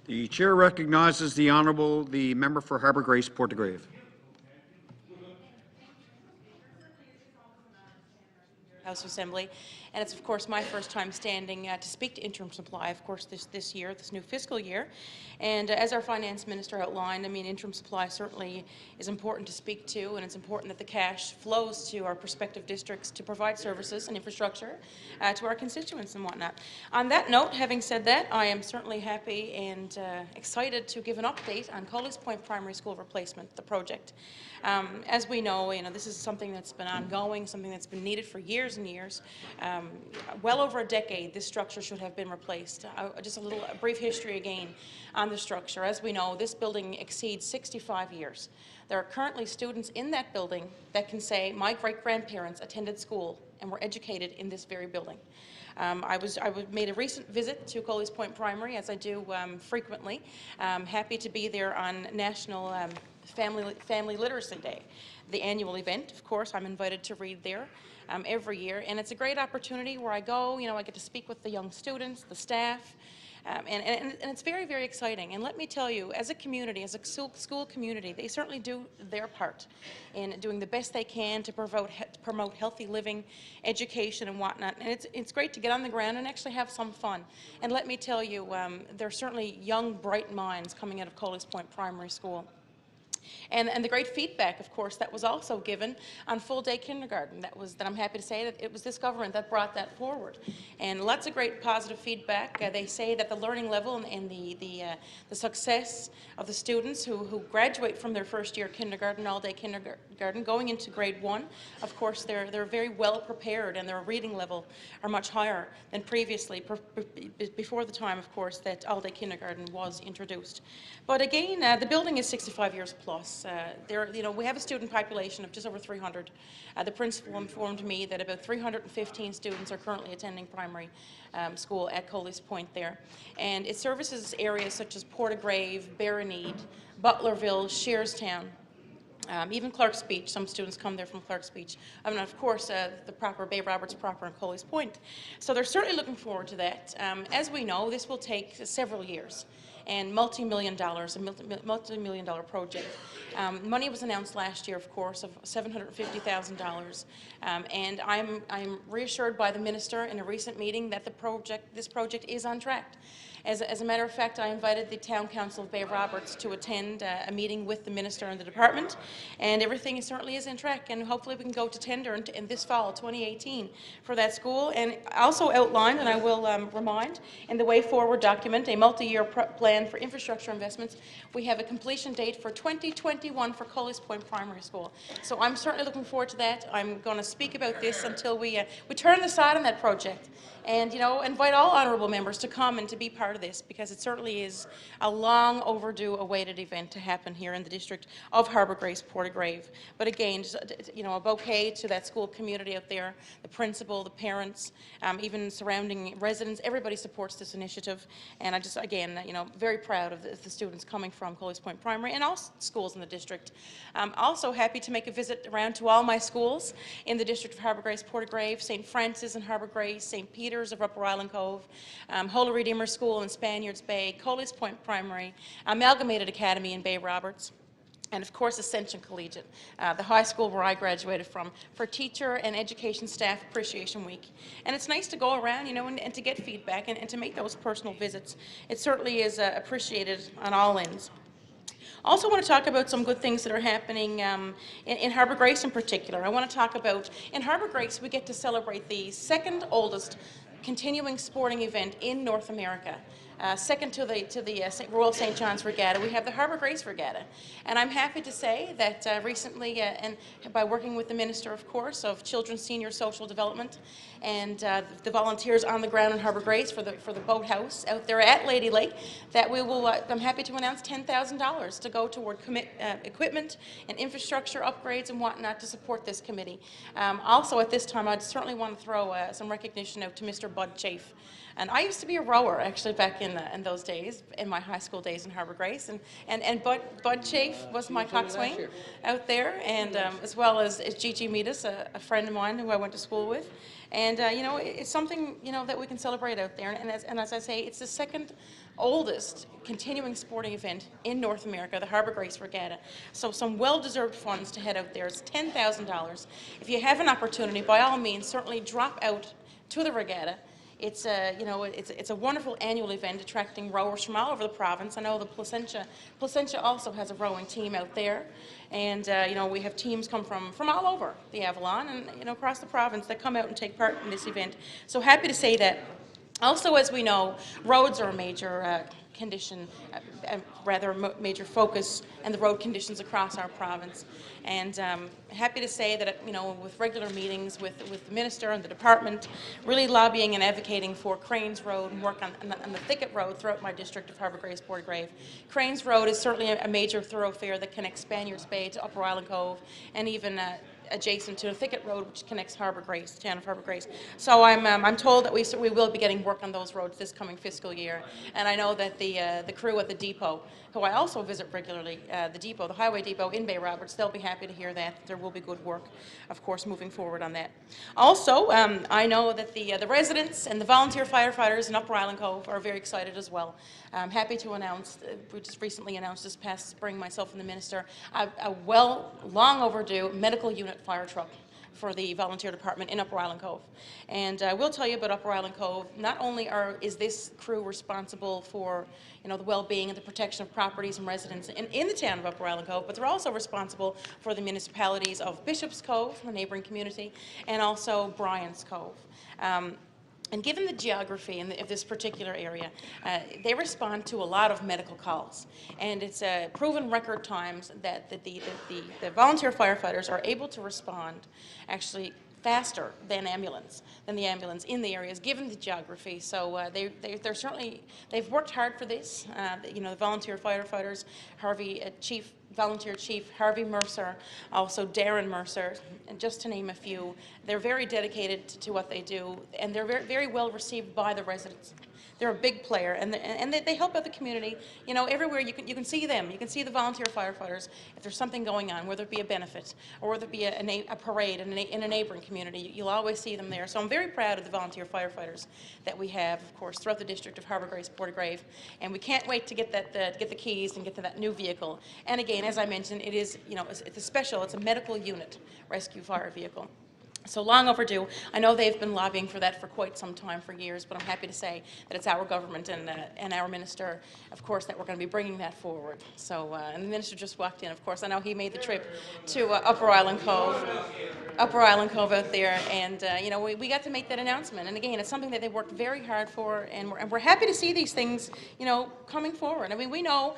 The chair recognizes the Honourable the member for Harbour Grace, Portagrave. House Assembly, and it's of course my first time standing to speak to interim supply, of course this year, this new fiscal year. And as our finance minister outlined, I mean, interim supply certainly is important to speak to, and it's important that the cash flows to our prospective districts to provide services and infrastructure to our constituents and whatnot. On that note, having said that, I am certainly happy and excited to give an update on Colleys Point Primary School replacement, the project. As we know, this is something that's been ongoing, something that's been needed for years and years. Well over a decade, this structure should have been replaced. Just a brief history again on the structure. As we know, this building exceeds 65 years. There are currently students in that building that can say, my great-grandparents attended school and were educated in this very building. I made a recent visit to Colleys Point Primary, as I do frequently. Happy to be there on National Family Literacy Day, the annual event. Of course, I'm invited to read there every year, and it's a great opportunity where I go. I get to speak with the young students, the staff, and it's very, very exciting. And let me tell you, as a community, as a school community, they certainly do their part in doing the best they can to promote healthy living, education, and whatnot. And it's great to get on the ground and actually have some fun. And let me tell you, there are certainly young, bright minds coming out of Colleys Point Primary School. And the great feedback, of course, that was also given on full-day kindergarten. That I'm happy to say that it was this government that brought that forward. And lots of great positive feedback. They say that the learning level and the success of the students who graduate from their first year kindergarten, all-day kindergarten, going into grade 1, of course, they're very well prepared, and their reading level are much higher than previously, before the time, of course, that all-day kindergarten was introduced. But again, the building is 65 years plus. We have a student population of just over 300. The principal informed me that about 315 students are currently attending primary school at Colleys Point there. And it services areas such as Portagrave, Barroneed, Butlerville, Shearstown, even Clark's Beach. Some students come there from Clark's Beach. And of course, the proper Bay Roberts proper and Colleys Point. So they're certainly looking forward to that. As we know, this will take several years and multi-million dollars, a multi-million-dollar project. Money was announced last year, of course, of $750,000, and I'm reassured by the minister in a recent meeting that this project is on track. As a matter of fact, I invited the Town Council of Bay Roberts to attend a meeting with the minister and the department, and everything certainly is in track, and hopefully we can go to tender in this fall, 2018, for that school. And also outlined, and I will remind, in the Way Forward document, a multi-year plan for infrastructure investments. We have a completion date for 2021 for Colleys Point Primary School. So I'm certainly looking forward to that. I'm going to speak about this until we turn the side on that project. And, invite all honourable members to come and to be part of this, because it certainly is a long overdue awaited event to happen here in the district of Harbour Grace, Portagrave. But again, just, a bouquet to that school community out there, the principal, the parents, even surrounding residents. Everybody supports this initiative, and I just, again, very proud of the students coming from Colleys Point Primary and all schools in the district. I'm also happy to make a visit around to all my schools in the district of Harbour Grace, Portagrave, St. Francis in Harbour Grace, St. Peter's of Upper Island Cove, Holy Redeemer School in Spaniards Bay, Colleys Point Primary, Amalgamated Academy in Bay Roberts, and of course Ascension Collegiate, the high school where I graduated from, for Teacher and Education Staff Appreciation Week. And it's nice to go around, and to get feedback and to make those personal visits. It certainly is appreciated on all ends. Also want to talk about some good things that are happening in Harbour Grace in particular. I want to talk about, in Harbour Grace, we get to celebrate the second oldest continuing sporting event in North America. Second to the Royal St. John's Regatta, we have the Harbour Grace Regatta. And I'm happy to say that recently, and by working with the Minister, of course, of Children, Senior, Social Development, and the volunteers on the ground in Harbour Grace for the boathouse out there at Lady Lake, that we will, I'm happy to announce $10,000 to go toward equipment and infrastructure upgrades and whatnot to support this committee. Also at this time, I'd certainly want to throw some recognition out to Mr. Bud Chafe. And I used to be a rower, actually, back in those days, in my high school days in Harbour Grace, and Bud Chafe was my coxswain out there, and as well as Gigi Meadus, a friend of mine who I went to school with. And, you know, it's something, you know, that we can celebrate out there. And as I say, it's the second oldest continuing sporting event in North America, the Harbour Grace Regatta. So some well-deserved funds to head out there. It's $10,000. If you have an opportunity, by all means, certainly drop out to the regatta. It's a, you know, it's a wonderful annual event attracting rowers from all over the province. I know the Placentia also has a rowing team out there, and you know, we have teams come from all over the Avalon and, you know, across the province that come out and take part in this event. So happy to say that. Also, as we know, roads are a major condition, rather a major focus, and the road conditions across our province. And happy to say that, you know, with regular meetings with the minister and the department, really lobbying and advocating for Cranes Road and work on the Thicket Road throughout my district of Harbour Grace, Portagrave. Cranes Road is certainly a major thoroughfare that connects Spaniards Bay to Upper Island Cove, and even adjacent to the Thicket Road, which connects Harbour Grace, the town of Harbour Grace. So I'm told that we will be getting work on those roads this coming fiscal year, and I know that the crew at the depot, who I also visit regularly, the highway depot in Bay Roberts, they'll be happy to hear that there will be good work, of course, moving forward on that. Also, I know that the residents and the volunteer firefighters in Upper Island Cove are very excited as well. I'm happy to announce, we just recently announced this past spring, myself and the minister, a long overdue medical unit fire truck for the volunteer department in Upper Island Cove. And I will tell you about Upper Island Cove. Not only is this crew responsible for, you know, the well-being and the protection of properties and residents in the town of Upper Island Cove, but they're also responsible for the municipalities of Bishop's Cove, a neighboring community, and also Bryant's Cove. And given the geography of this particular area, they respond to a lot of medical calls. And it's proven record times that the volunteer firefighters are able to respond actually faster than the ambulance in the areas, given the geography. So they're certainly, they've worked hard for this. You know, the volunteer firefighters, Volunteer Chief Harvey Mercer, also Darren Mercer, and just to name a few. They're very dedicated to what they do, and they're very, very well received by the residents. They're a big player, and they help out the community. You know, everywhere you can see them. You can see the volunteer firefighters if there's something going on, whether it be a benefit or whether it be a parade in a neighboring community. You'll always see them there. So I'm very proud of the volunteer firefighters that we have, of course, throughout the district of Harbour Grace, Portagrave, and we can't wait to get get the keys and get to that new vehicle. And again, as I mentioned, it is, you know, it's a medical unit rescue fire vehicle. So long overdue. I know they've been lobbying for that for quite some time, for years, but I'm happy to say that it's our government and our minister, of course, that we're going to be bringing that forward. So, and the minister just walked in, of course. I know he made the trip to Upper Island Cove out there, and you know, we got to make that announcement. And again, it's something that they worked very hard for, and we're happy to see these things, you know, coming forward. I mean, we know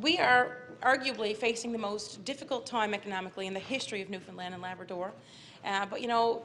we are arguably facing the most difficult time economically in the history of Newfoundland and Labrador. But you know,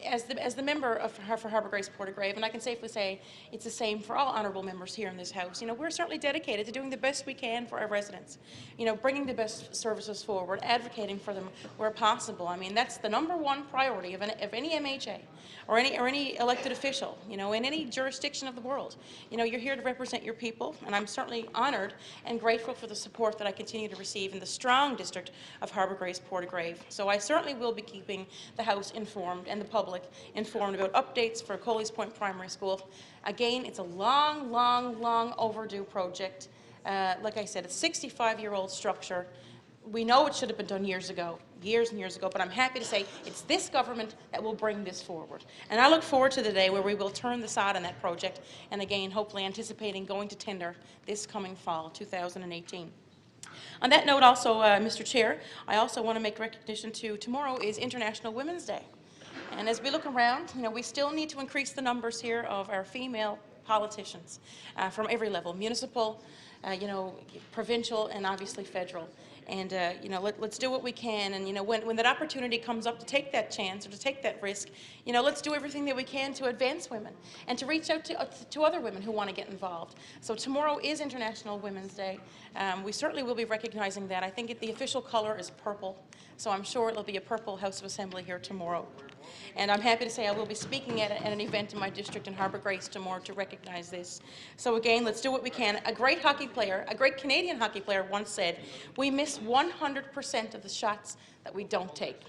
as the member for Harbour Grace, Portagrave, and I can safely say it's the same for all honourable members here in this House, you know, we're certainly dedicated to doing the best we can for our residents. You know, bringing the best services forward, advocating for them where possible. I mean, that's the #1 priority of any MHA or any elected official, you know, in any jurisdiction of the world. You know, you're here to represent your people, and I'm certainly honoured and grateful for the support that I continue to receive in the strong district of Harbour Grace, Portagrave. So I certainly will be keeping the House informed and the public informed about updates for Coley's Point Primary School. Again, it's a long overdue project. Like I said, it's a 65-year-old structure. We know it should have been done years and years ago, but I'm happy to say it's this government that will bring this forward. And I look forward to the day where we will turn the sod on that project, and again, hopefully anticipating going to tender this coming fall, 2018. On that note also, Mr. Chair, I also want to make recognition to tomorrow is International Women's Day. And as we look around, you know, we still need to increase the numbers here of our female politicians from every level, municipal, you know, provincial, and obviously federal. And, you know, let's do what we can. And, you know, when that opportunity comes up to take that chance or to take that risk, you know, let's do everything that we can to advance women and to reach out to other women who want to get involved. So tomorrow is International Women's Day. We certainly will be recognizing that. I think the official color is purple. So I'm sure it'll be a purple House of Assembly here tomorrow. And I'm happy to say I will be speaking at an event in my district in Harbour Grace tomorrow to recognize this. So again, let's do what we can. A great hockey player, a great Canadian hockey player once said, "We miss 100% of the shots that we don't take."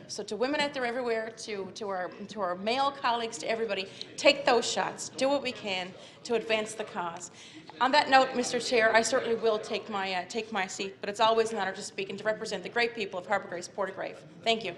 So to women out there everywhere, to our male colleagues, to everybody, take those shots. Do what we can to advance the cause. On that note, Mr. Chair, I certainly will take my seat, but it's always an honour to speak and to represent the great people of Harbour Grace, Portagrave. Thank you.